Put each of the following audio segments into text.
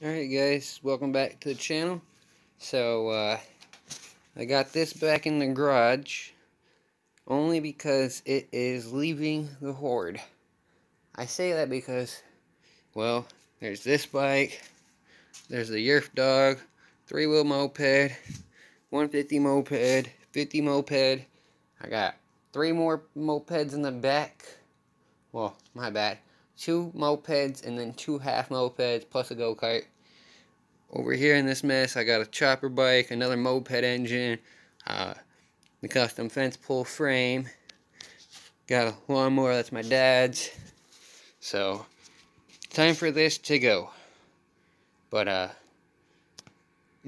Alright guys, welcome back to the channel. So, I got this back in the garage only because it is leaving the horde. I say that because, well, there's this bike, there's the Yerf dog, 3-wheel moped, 150 moped, 50 moped. I got 3 more mopeds in the back. Well, my bad. 2 mopeds and then 2 half mopeds plus a go-kart. Over here in this mess, I got a chopper bike, another moped engine, the custom fence pull frame, got a lawnmower, that's my dad's. So, time for this to go. But, I'm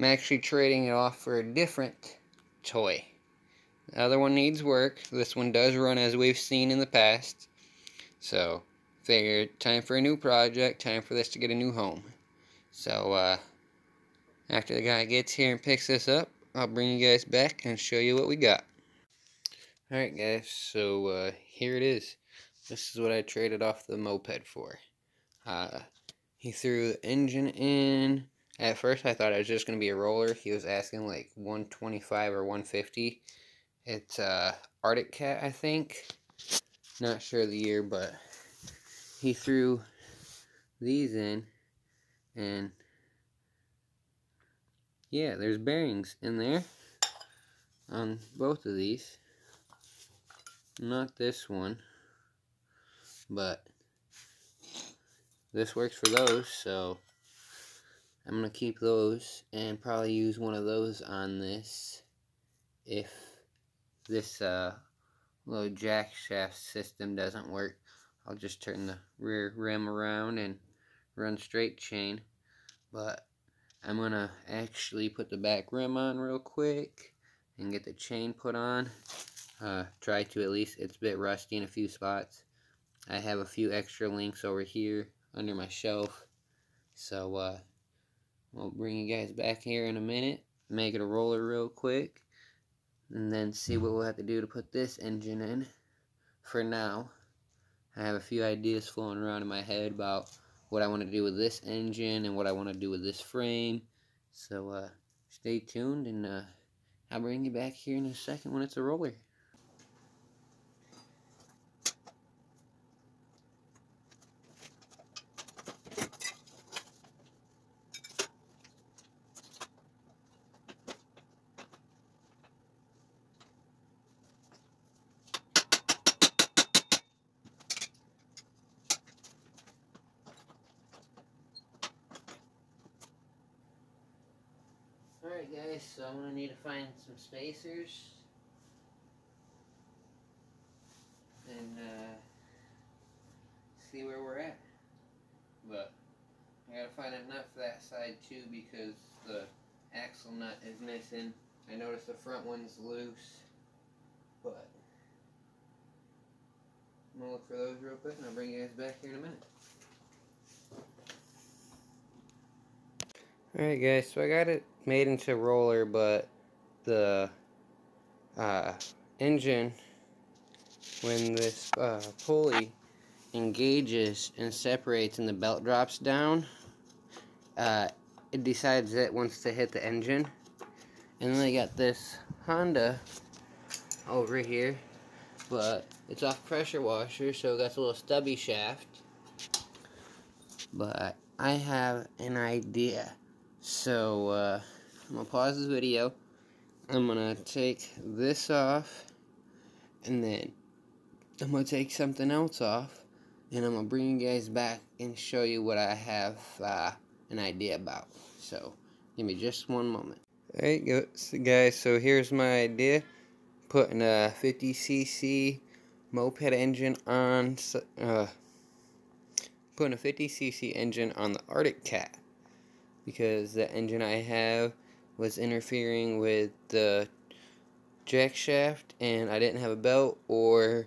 actually trading it off for a different toy. The other one needs work. This one does run as we've seen in the past. So, figured time for a new project, time for this to get a new home. So, after the guy gets here and picks this up, I'll bring you guys back and show you what we got. Alright guys, so here it is. This is what I traded off the moped for. He threw the engine in. At first I thought it was just going to be a roller. He was asking like 125 or 150. It's Arctic cat, I think. Not sure the year, but he threw these in, and yeah, there's bearings in there on both of these. Not this one, but this works for those, so I'm going to keep those and probably use one of those on this if this little jack shaft system doesn't work. I'll just turn the rear rim around and run straight chain, but I'm going to actually put the back rim on real quick and get the chain put on. Try to at least. It's a bit rusty in a few spots. I have a few extra links over here under my shelf. So, we'll bring you guys back here in a minute. Make it a roller real quick. And then see what we'll have to do to put this engine in. For now, I have a few ideas flowing around in my head about what I want to do with this engine and what I want to do with this frame. So, stay tuned, and I'll bring you back here in a second when it's a roller. Alright guys, so I'm going to need to find some spacers and see where we're at. But I got to find a nut for that side too because the axle nut is missing. I noticed the front one's loose, but I'm going to look for those real quick and I'll bring you guys back here in a minute. Alright guys, so I got it made into a roller, but the engine, when this pulley engages and separates and the belt drops down, it decides it wants to hit the engine. And then I got this Honda over here, but it's off pressure washer, so that's a little stubby shaft. But I have an idea. So, I'm going to pause this video. I'm going to take this off, and then I'm going to take something else off, and I'm going to bring you guys back and show you what I have an idea about. So, give me just one moment. Alright guys, so here's my idea. Putting a 50cc moped engine on, putting a 50cc engine on the Arctic Cat, because the engine I have was interfering with the jack shaft and I didn't have a belt or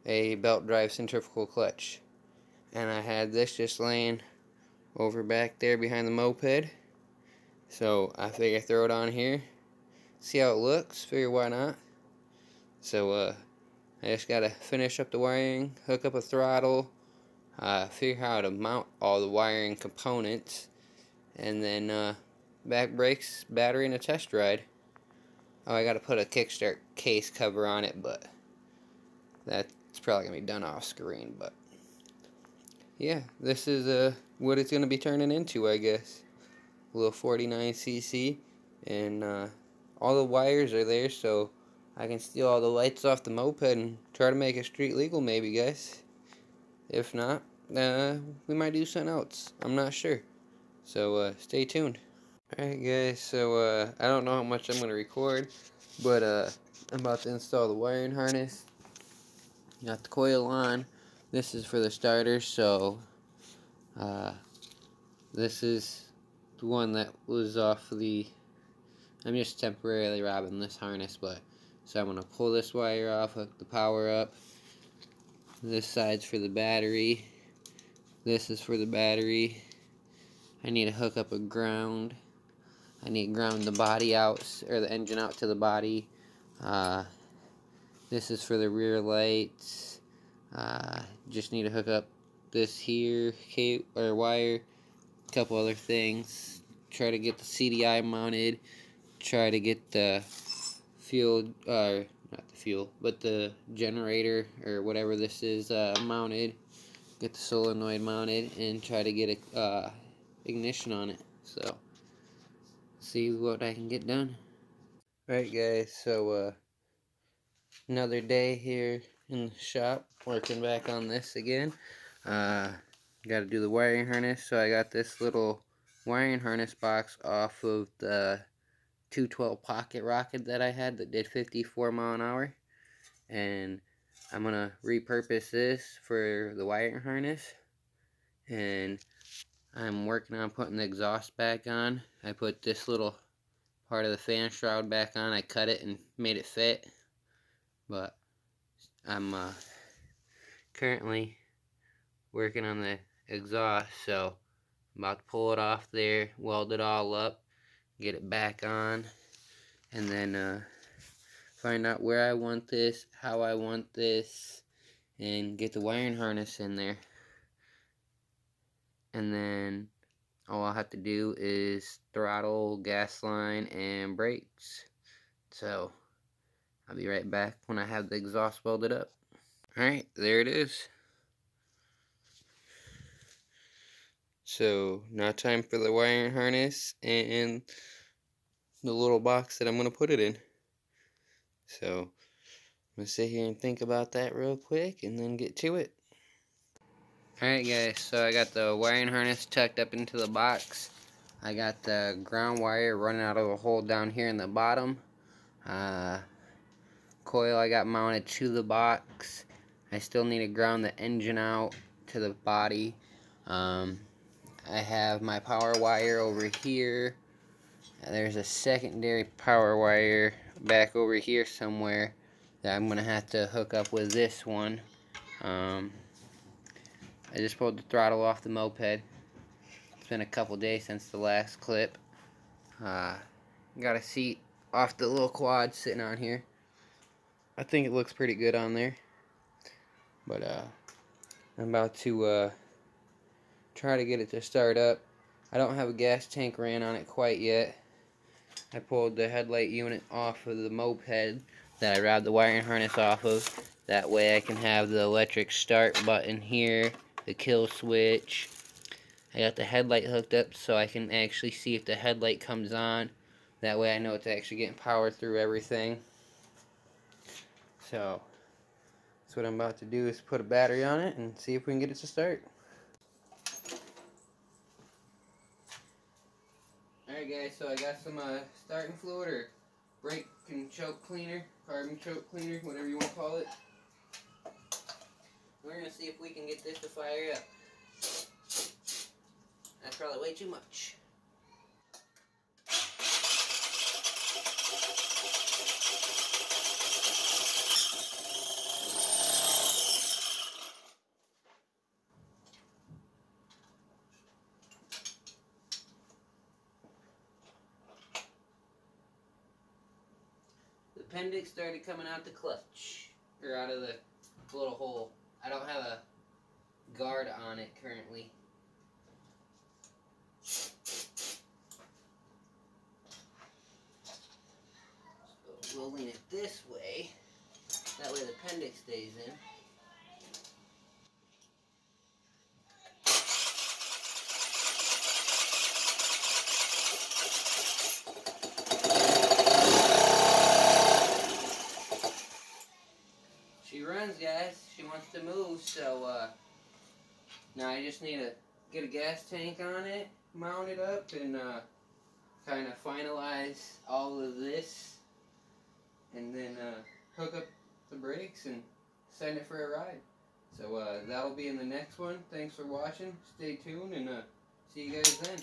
a belt drive centrifugal clutch. And I had this just laying over back there behind the moped. So I figured throw it on here, see how it looks, figure why not. So I just gotta finish up the wiring, hook up a throttle, figure out how to mount all the wiring components, and then back brakes, battery, and a test ride. Oh, I gotta put a kickstart case cover on it, but that's probably gonna be done off screen. But yeah, this is what it's gonna be turning into, I guess. A little 49cc, and all the wires are there, so I can steal all the lights off the moped and try to make it street legal, maybe, guys. If not, we might do something else. I'm not sure. So stay tuned. Alright guys, so I don't know how much I'm going to record, but I'm about to install the wiring harness. Got the coil on. This is for the starter, so this is the one that was off the... I'm just temporarily robbing this harness, but... So I'm going to pull this wire off, hook the power up. This side's for the battery. This is for the battery. I need to hook up a ground. I need to ground the body out, or the engine out to the body. This is for the rear lights. Just need to hook up this here or wire. A couple other things. Try to get the CDI mounted. Try to get the fuel, not the fuel, but the generator or whatever this is mounted. Get the solenoid mounted and try to get a ignition on it. So see what I can get done. Alright guys, so another day here in the shop, working back on this again. Got to do the wiring harness, so I got this little wiring harness box off of the 212 pocket rocket that I had that did 54 mile an hour, and I'm gonna repurpose this for the wiring harness, and I'm working on putting the exhaust back on. I put this little part of the fan shroud back on. I cut it and made it fit, but I'm currently working on the exhaust, so I'm about to pull it off there, weld it all up, get it back on, and then find out where I want this, how I want this, and get the wiring harness in there. And then all I'll have to do is throttle, gas line, and brakes. So I'll be right back when I have the exhaust welded up. Alright, there it is. So now time for the wiring harness and the little box that I'm going to put it in. So I'm going to sit here and think about that real quick and then get to it. Alright guys, so I got the wiring harness tucked up into the box. I got the ground wire running out of a hole down here in the bottom. Coil I got mounted to the box. I still need to ground the engine out to the body. I have my power wire over here. There's a secondary power wire back over here somewhere that I'm going to have to hook up with this one. I just pulled the throttle off the moped. It's been a couple days since the last clip. Got a seat off the little quad sitting on here. I think it looks pretty good on there. But I'm about to try to get it to start up. I don't have a gas tank ran on it quite yet. I pulled the headlight unit off of the moped that I robbed the wiring harness off of. That way I can have the electric start button here, the kill switch. I got the headlight hooked up so I can actually see if the headlight comes on. That way I know it's actually getting power through everything. So that's what I'm about to do, is put a battery on it and see if we can get it to start. Alright guys, so I got some starting fluid, or brake and choke cleaner, carbon choke cleaner, whatever you want to call it. We're going to see if we can get this to fire up. That's probably way too much. The appendix started coming out the clutch, or out of the little hole. I don't have a guard on it currently. appendix stays in. She runs, guys. She wants to move, so now I just need to get a gas tank on it, mount it up, and kind of finalize all of this, and then hook up the brakes and send it for a ride. So that'll be in the next one. Thanks for watching. Stay tuned, and see you guys then.